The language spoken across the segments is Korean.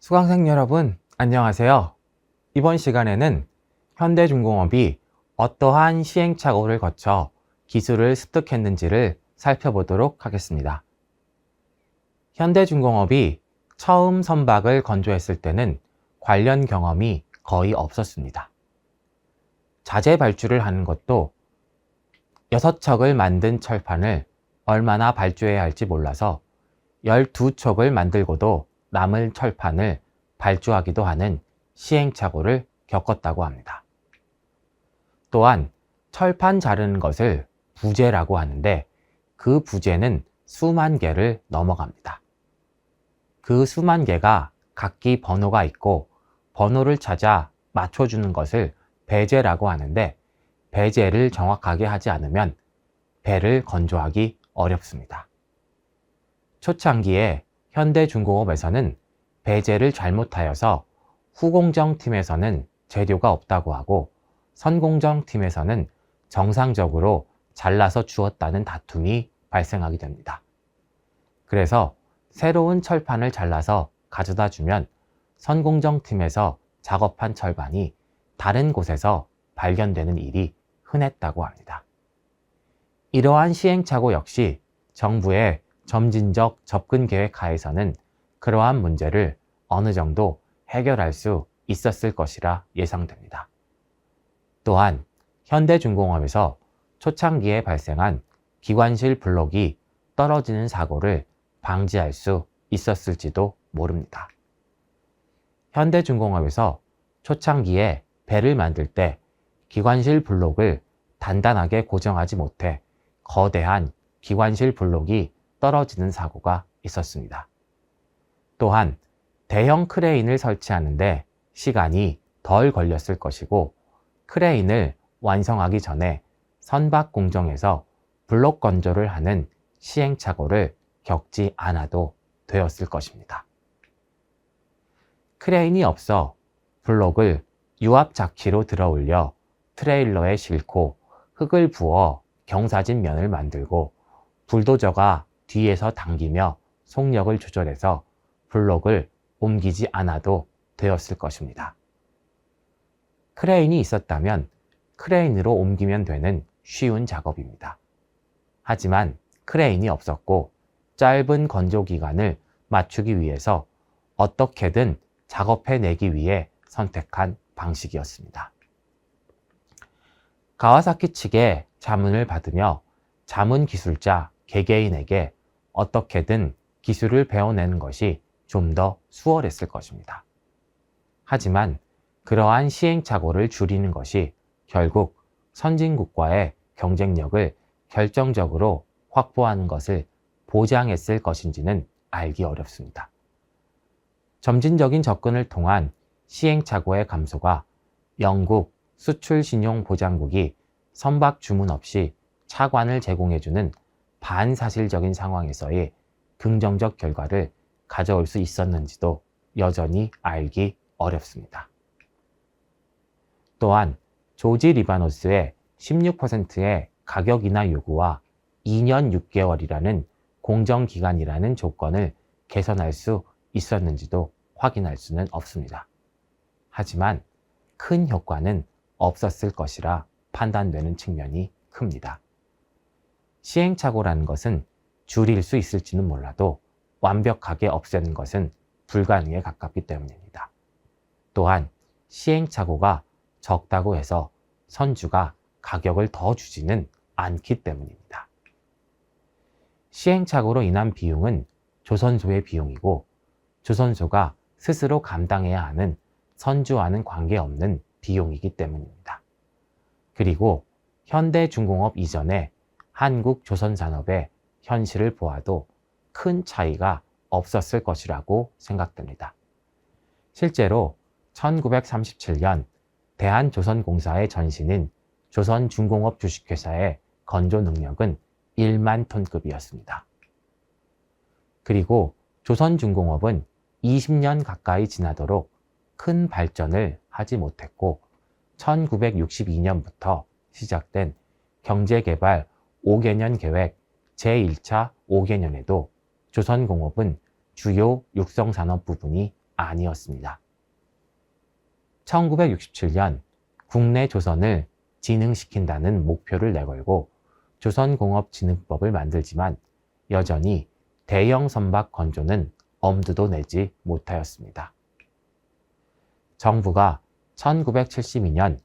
수강생 여러분, 안녕하세요. 이번 시간에는 현대중공업이 어떠한 시행착오를 거쳐 기술을 습득했는지를 살펴보도록 하겠습니다. 현대중공업이 처음 선박을 건조했을 때는 관련 경험이 거의 없었습니다. 자재 발주를 하는 것도 6척을 만든 철판을 얼마나 발주해야 할지 몰라서 12척을 만들고도 남을 철판을 발주하기도 하는 시행착오를 겪었다고 합니다. 또한 철판 자르는 것을 부재라고 하는데 그 부재는 수만 개를 넘어갑니다. 그 수만 개가 각기 번호가 있고 번호를 찾아 맞춰주는 것을 배재라고 하는데 배재를 정확하게 하지 않으면 배를 건조하기 어렵습니다. 초창기에 현대중공업에서는 배재를 잘못하여서 후공정팀에서는 재료가 없다고 하고 선공정팀에서는 정상적으로 잘라서 주었다는 다툼이 발생하게 됩니다. 그래서 새로운 철판을 잘라서 가져다 주면 선공정팀에서 작업한 철판이 다른 곳에서 발견되는 일이 흔했다고 합니다. 이러한 시행착오 역시 정부의 점진적 접근 계획 하에서는 그러한 문제를 어느 정도 해결할 수 있었을 것이라 예상됩니다. 또한 현대중공업에서 초창기에 발생한 기관실 블록이 떨어지는 사고를 방지할 수 있었을지도 모릅니다. 현대중공업에서 초창기에 배를 만들 때 기관실 블록을 단단하게 고정하지 못해 거대한 기관실 블록이 떨어지는 사고가 있었습니다. 또한 대형 크레인을 설치하는데 시간이 덜 걸렸을 것이고 크레인을 완성하기 전에 선박 공정에서 블록 건조를 하는 시행착오를 겪지 않아도 되었을 것입니다. 크레인이 없어 블록을 유압자키로 들어올려 트레일러에 싣고 흙을 부어 경사진 면을 만들고 불도저가 뒤에서 당기며 속력을 조절해서 블록을 옮기지 않아도 되었을 것입니다. 크레인이 있었다면 크레인으로 옮기면 되는 쉬운 작업입니다. 하지만 크레인이 없었고 짧은 건조 기간을 맞추기 위해서 어떻게든 작업해내기 위해 선택한 방식이었습니다. 가와사키 측의 자문을 받으며 자문 기술자 개개인에게 어떻게든 기술을 배워내는 것이 좀 더 수월했을 것입니다. 하지만 그러한 시행착오를 줄이는 것이 결국 선진국과의 경쟁력을 결정적으로 확보하는 것을 보장했을 것인지는 알기 어렵습니다. 점진적인 접근을 통한 시행착오의 감소가 영국 수출신용보장국이 선박 주문 없이 차관을 제공해주는 반사실적인 상황에서의 긍정적 결과를 가져올 수 있었는지도 여전히 알기 어렵습니다. 또한 조지 리바노스의 16%의 가격 인하 요구와 2년 6개월이라는 공정기간이라는 조건을 개선할 수 있었는지도 확인할 수는 없습니다. 하지만 큰 효과는 없었을 것이라 판단되는 측면이 큽니다. 시행착오라는 것은 줄일 수 있을지는 몰라도 완벽하게 없애는 것은 불가능에 가깝기 때문입니다. 또한 시행착오가 적다고 해서 선주가 가격을 더 주지는 않기 때문입니다. 시행착오로 인한 비용은 조선소의 비용이고 조선소가 스스로 감당해야 하는 선주와는 관계없는 비용이기 때문입니다. 그리고 현대중공업 이전에 한국 조선산업의 현실을 보아도 큰 차이가 없었을 것이라고 생각됩니다. 실제로 1937년 대한조선공사의 전신인 조선중공업 주식회사의 건조 능력은 1만 톤급이었습니다. 그리고 조선중공업은 20년 가까이 지나도록 큰 발전을 하지 못했고 1962년부터 시작된 경제개발 5개년 계획 제1차 5개년에도 조선공업은 주요 육성산업 부분이 아니었습니다. 1967년 국내 조선을 진흥시킨다는 목표를 내걸고 조선공업진흥법을 만들지만 여전히 대형 선박 건조는 엄두도 내지 못하였습니다. 정부가 1972년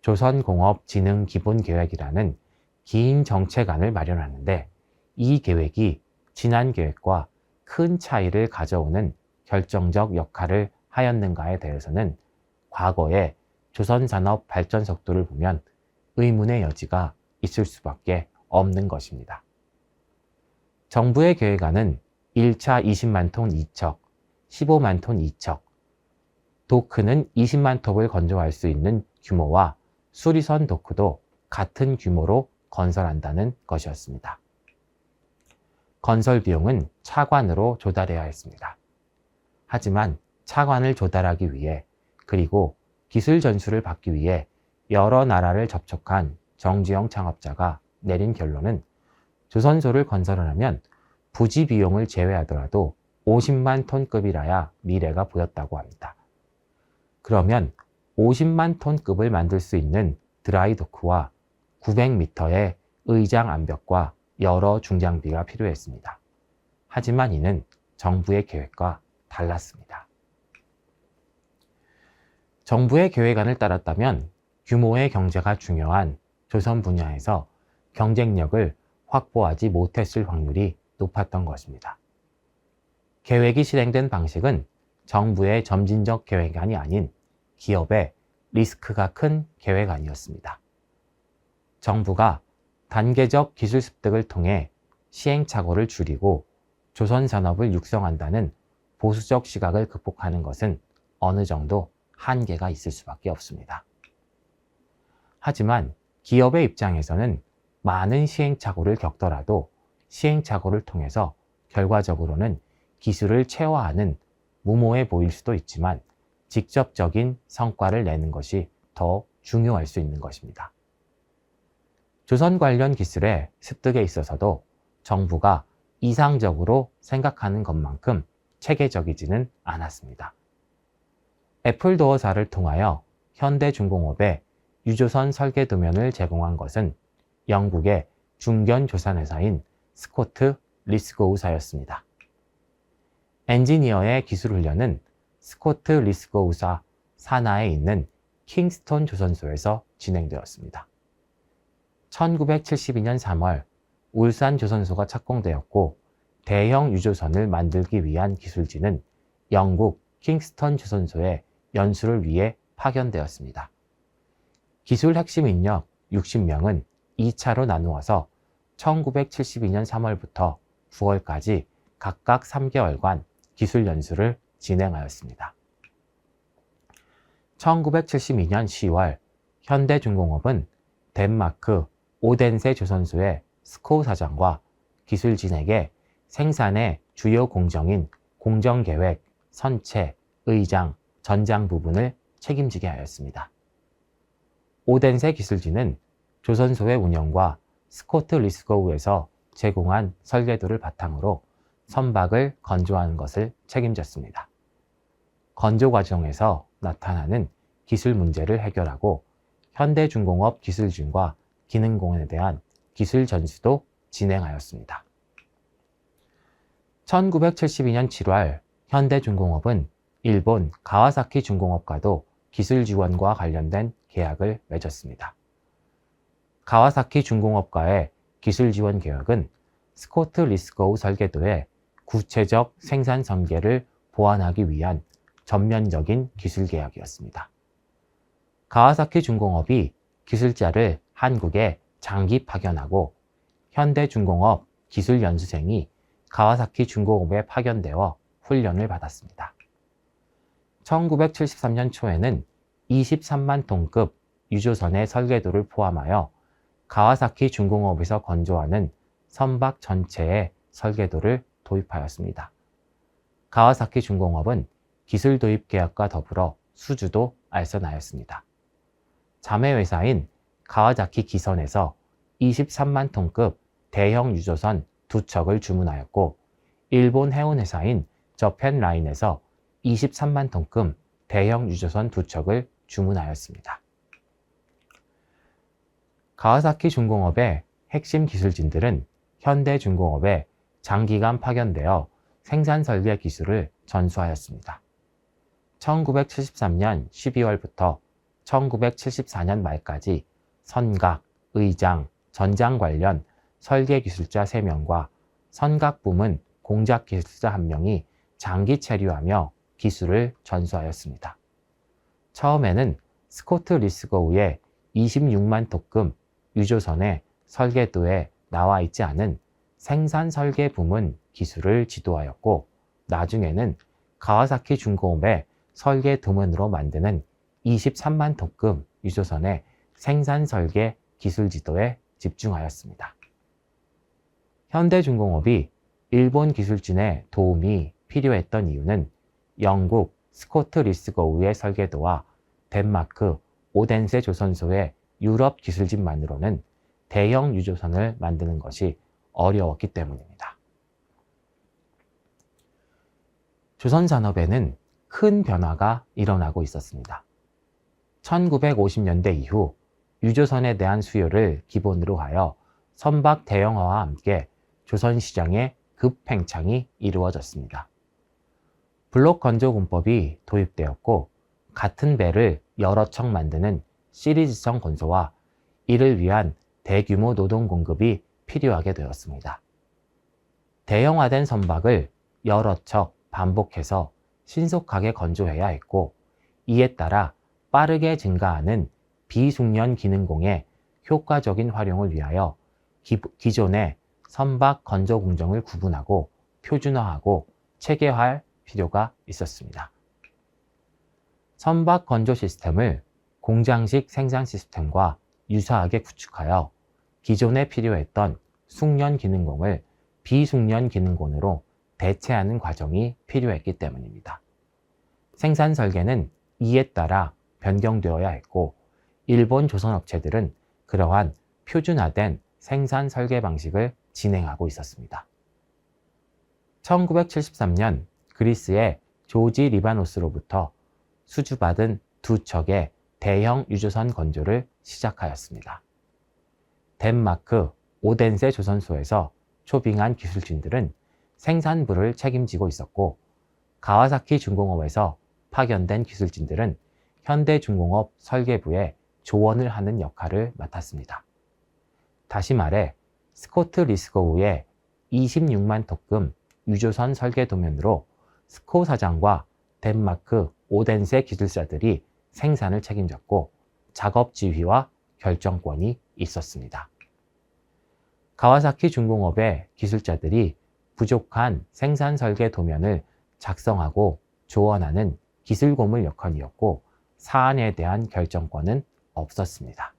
조선공업진흥기본계획이라는 긴 정책안을 마련하는데 이 계획이 지난 계획과 큰 차이를 가져오는 결정적 역할을 하였는가에 대해서는 과거의 조선산업 발전 속도를 보면 의문의 여지가 있을 수밖에 없는 것입니다. 정부의 계획안은 1차 20만 톤 2척, 15만 톤 2척, 도크는 20만 톤을 건조할 수 있는 규모와 수리선 도크도 같은 규모로 건설한다는 것이었습니다. 건설 비용은 차관으로 조달해야 했습니다. 하지만 차관을 조달하기 위해 그리고 기술 전수를 받기 위해 여러 나라를 접촉한 정지영 창업자가 내린 결론은 조선소를 건설하려면 부지 비용을 제외하더라도 50만 톤급이라야 미래가 보였다고 합니다. 그러면 50만 톤급을 만들 수 있는 드라이 도크와 900m의 의장 암벽과 여러 중장비가 필요했습니다. 하지만 이는 정부의 계획과 달랐습니다. 정부의 계획안을 따랐다면 규모의 경제가 중요한 조선 분야에서 경쟁력을 확보하지 못했을 확률이 높았던 것입니다. 계획이 실행된 방식은 정부의 점진적 계획안이 아닌 기업의 리스크가 큰 계획안이었습니다. 정부가 단계적 기술 습득을 통해 시행착오를 줄이고 조선 산업을 육성한다는 보수적 시각을 극복하는 것은 어느 정도 한계가 있을 수밖에 없습니다. 하지만 기업의 입장에서는 많은 시행착오를 겪더라도 시행착오를 통해서 결과적으로는 기술을 최화하는 무모해 보일 수도 있지만 직접적인 성과를 내는 것이 더 중요할 수 있는 것입니다. 조선 관련 기술의 습득에 있어서도 정부가 이상적으로 생각하는 것만큼 체계적이지는 않았습니다. 애플도어사를 통하여 현대중공업에 유조선 설계 도면을 제공한 것은 영국의 중견 조산회사인 스코트 리스고우사였습니다. 엔지니어의 기술 훈련은 스코트 리스고우사 산하에 있는 킹스톤 조선소에서 진행되었습니다. 1972년 3월 울산 조선소가 착공되었고 대형 유조선을 만들기 위한 기술진은 영국 킹스턴 조선소에 연수를 위해 파견되었습니다. 기술 핵심 인력 60명은 2차로 나누어서 1972년 3월부터 9월까지 각각 3개월간 기술 연수를 진행하였습니다. 1972년 10월 현대중공업은 덴마크 오덴세 조선소의 스코우 사장과 기술진에게 생산의 주요 공정인 공정계획, 선체, 의장, 전장 부분을 책임지게 하였습니다. 오덴세 기술진은 조선소의 운영과 스코트 리스고우에서 제공한 설계도를 바탕으로 선박을 건조하는 것을 책임졌습니다. 건조 과정에서 나타나는 기술 문제를 해결하고 현대중공업 기술진과 기능공원에 대한 기술 전수도 진행하였습니다. 1972년 7월 현대중공업은 일본 가와사키 중공업과도 기술 지원과 관련된 계약을 맺었습니다. 가와사키 중공업과의 기술 지원 계약은 스코트 리스고우 설계도의 구체적 생산 설계를 보완하기 위한 전면적인 기술 계약이었습니다. 가와사키 중공업이 기술자를 한국에 장기 파견하고 현대중공업 기술연수생이 가와사키 중공업에 파견되어 훈련을 받았습니다. 1973년 초에는 23만 톤급 유조선의 설계도를 포함하여 가와사키 중공업에서 건조하는 선박 전체의 설계도를 도입하였습니다. 가와사키 중공업은 기술 도입 계약과 더불어 수주도 알선하였습니다. 자매회사인 가와사키 기선에서 23만 톤급 대형 유조선 2척을 주문하였고 일본 해운회사인 저펜라인에서 23만 톤급 대형 유조선 2척을 주문하였습니다. 가와사키 중공업의 핵심 기술진들은 현대중공업에 장기간 파견되어 생산 설계 기술을 전수하였습니다. 1973년 12월부터 1974년 말까지 선각, 의장, 전장 관련 설계 기술자 3명과 선각 부문 공작 기술자 1명이 장기 체류하며 기술을 전수하였습니다. 처음에는 스코트 리스거우의 26만 톤급 유조선의 설계도에 나와 있지 않은 생산 설계 부문 기술을 지도하였고, 나중에는 가와사키 중공업의 설계 도면으로 만드는 23만 톤급 유조선의 생산 설계 기술 지도에 집중하였습니다. 현대중공업이 일본 기술진의 도움이 필요했던 이유는 영국 스코트 리스거우의 설계도와 덴마크 오덴세 조선소의 유럽 기술진만으로는 대형 유조선을 만드는 것이 어려웠기 때문입니다. 조선 산업에는 큰 변화가 일어나고 있었습니다. 1950년대 이후 유조선에 대한 수요를 기본으로 하여 선박 대형화와 함께 조선 시장의 급팽창이 이루어졌습니다. 블록 건조 공법이 도입되었고, 같은 배를 여러 척 만드는 시리즈성 건조와 이를 위한 대규모 노동 공급이 필요하게 되었습니다. 대형화된 선박을 여러 척 반복해서 신속하게 건조해야 했고, 이에 따라 빠르게 증가하는 비숙련 기능공의 효과적인 활용을 위하여 기존의 선박 건조 공정을 구분하고 표준화하고 체계화할 필요가 있었습니다. 선박 건조 시스템을 공장식 생산 시스템과 유사하게 구축하여 기존에 필요했던 숙련 기능공을 비숙련 기능공으로 대체하는 과정이 필요했기 때문입니다. 생산 설계는 이에 따라 변경되어야 했고, 일본 조선업체들은 그러한 표준화된 생산 설계 방식을 진행하고 있었습니다. 1973년 그리스의 조지 리바노스로부터 수주받은 2척의 대형 유조선 건조를 시작하였습니다. 덴마크 오덴세 조선소에서 초빙한 기술진들은 생산부를 책임지고 있었고, 가와사키 중공업에서 파견된 기술진들은 현대중공업 설계부에 조언을 하는 역할을 맡았습니다. 다시 말해 스코트 리스거우의 26만 톤급 유조선 설계 도면으로 스코 사장과 덴마크 오덴세 기술자들이 생산을 책임졌고, 작업 지휘와 결정권이 있었습니다. 가와사키 중공업의 기술자들이 부족한 생산 설계 도면을 작성하고 조언하는 기술 고물 역할이었고, 사안에 대한 결정권은 없었습니다.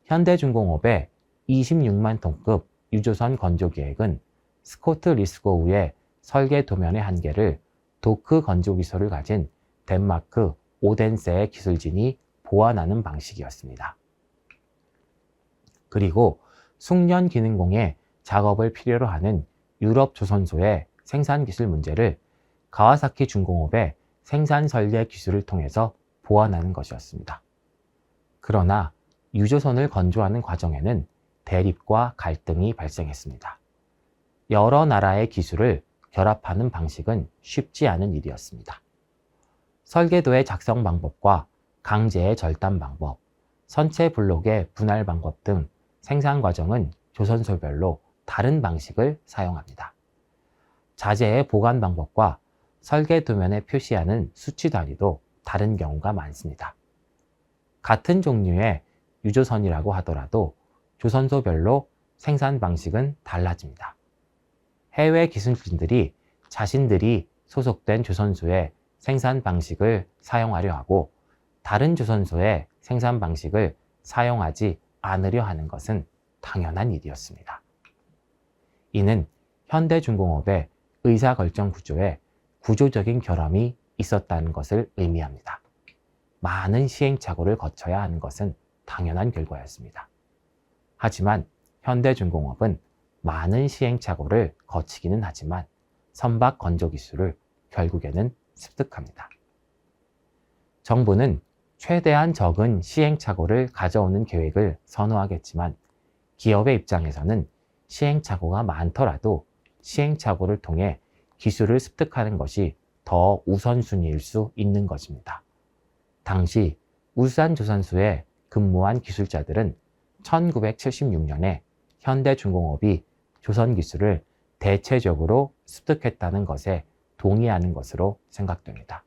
현대중공업의 26만 톤급 유조선 건조 계획은 스코트 리스거우의 설계 도면의 한계를 도크 건조 기술을 가진 덴마크 오덴세의 기술진이 보완하는 방식이었습니다. 그리고 숙련 기능공의 작업을 필요로 하는 유럽 조선소의 생산 기술 문제를 가와사키 중공업의 생산 설계 기술을 통해서 보완하는 것이었습니다. 그러나 유조선을 건조하는 과정에는 대립과 갈등이 발생했습니다. 여러 나라의 기술을 결합하는 방식은 쉽지 않은 일이었습니다. 설계도의 작성 방법과 강제의 절단 방법, 선체 블록의 분할 방법 등 생산 과정은 조선소별로 다른 방식을 사용합니다. 자재의 보관 방법과 설계 도면에 표시하는 수치 단위도 다른 경우가 많습니다. 같은 종류의 유조선이라고 하더라도 조선소별로 생산 방식은 달라집니다. 해외 기술진들이 자신들이 소속된 조선소의 생산 방식을 사용하려 하고, 다른 조선소의 생산 방식을 사용하지 않으려 하는 것은 당연한 일이었습니다. 이는 현대중공업의 의사결정 구조에 구조적인 결함이 있었다는 것을 의미합니다. 많은 시행착오를 거쳐야 하는 것은 당연한 결과였습니다. 하지만 현대중공업은 많은 시행착오를 거치기는 하지만 선박 건조 기술을 결국에는 습득합니다. 정부는 최대한 적은 시행착오를 가져오는 계획을 선호하겠지만 기업의 입장에서는 시행착오가 많더라도 시행착오를 통해 기술을 습득하는 것이 더 우선순위일 수 있는 것입니다. 당시 울산조선소에 근무한 기술자들은 1976년에 현대중공업이 조선기술을 대체적으로 습득했다는 것에 동의하는 것으로 생각됩니다.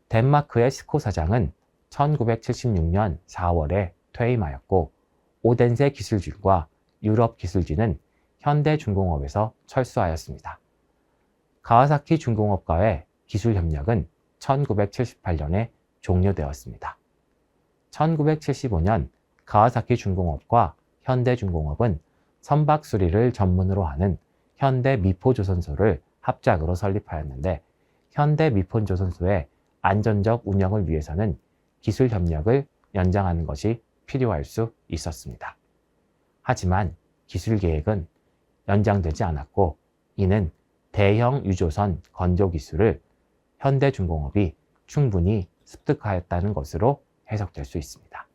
덴마크의 스코 사장은 1976년 4월에 퇴임하였고 오덴세 기술진과 유럽 기술진은 현대중공업에서 철수하였습니다. 가와사키 중공업과의 기술 협력은 1978년에 종료되었습니다. 1975년 가와사키 중공업과 현대중공업은 선박 수리를 전문으로 하는 현대미포조선소를 합작으로 설립하였는데 현대미포조선소의 안전적 운영을 위해서는 기술 협력을 연장하는 것이 필요할 수 있었습니다. 하지만 기술 계획은 연장되지 않았고 이는 대형 유조선 건조 기술을 현대중공업이 충분히 습득하였다는 것으로 해석될 수 있습니다.